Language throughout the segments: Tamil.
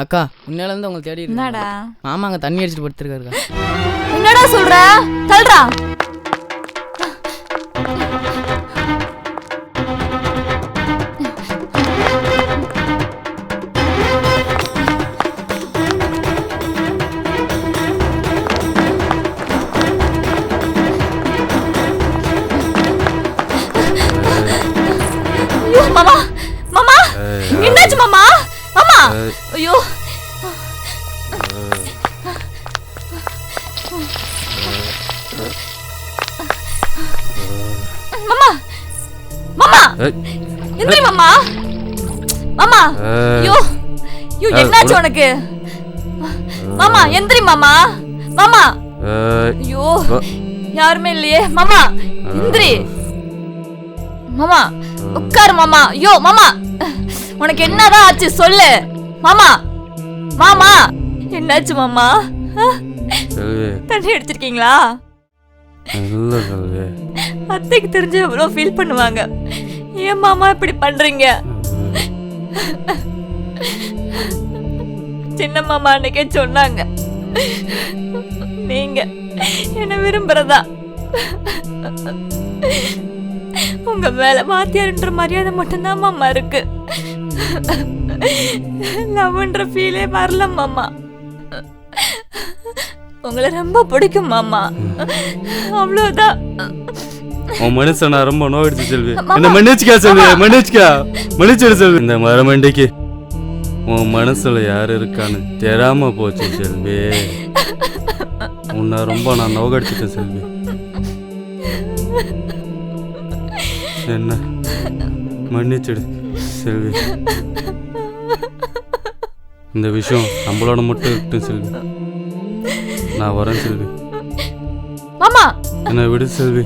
அக்கா முன்னால இருந்து உங்களை தேடி என்னடா மாமா அங்க தண்ணி அடிச்சிட்டு படுத்துருக்காருக்கா. என்னடா சொல்ற? தள்ளுடா. மாமா மாமா என்னாச்சு மாமா? மாமா ஐயோ மாமா மாமா எந்திரி மாமா. மாமா ஐயோ ஐயோ என்னாச்சு உனக்கு? மாமா எந்திரி மாமா. மாமா ஐயோ யாருமே இல்லையே. மாமா எந்திரி. மாமா உட்காரு மாமா. ஐயோ மாமா உனக்கு என்னதான் ஆச்சு சொல்லு மாமா. மாமா என்னாச்சு மாமா? தண்ணி அடிச்சிருக்கீங்களா? அத்தைக்கு தெரிஞ்சு எவ்வளவு ஃபீல் பண்ணுவாங்க. ஏன் மாமா இப்படி பண்றீங்க? சின்ன மாமா அன்னைக்கே சொன்னாங்க நீங்க என்ன விரும்புறதா. உங்க மேல வாத்தியார்ன்ற மரியாதை மட்டும்தான் மாமா இருக்கு. லவ்ன்ற ஃபீலே வரல மாமா. உங்களை ரொம்ப பிடிக்கும் மாமா, அவ்வளவுதான். உன் மனசை நான் ரொம்ப நோயிடுச்சு செல்வி. என்ன மன்னிச்சுக்கா செல்வி, மன்னிச்சுக்கா, மன்னிச்சிடு செல்வி. இந்த மரமண்டைக்கு உன் மனசுல யாரு இருக்கான்னு தெரியாம போச்சு செல்வி. உன்னை ரொம்ப நான் நோகடிச்சிட்டேன் செல்வி. என்ன மன்னிச்சிடு செல்வி. இந்த விஷயம் நம்மளோட மட்டும் இருக்கட்டும் செல்வி. நான் வரேன் செல்வி. மாமா என்ன விடு செல்வி,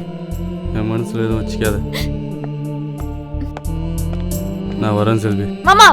என் மனசுல எதுவும் வச்சுக்காத. நான் வரேன் செல்வி. மாமா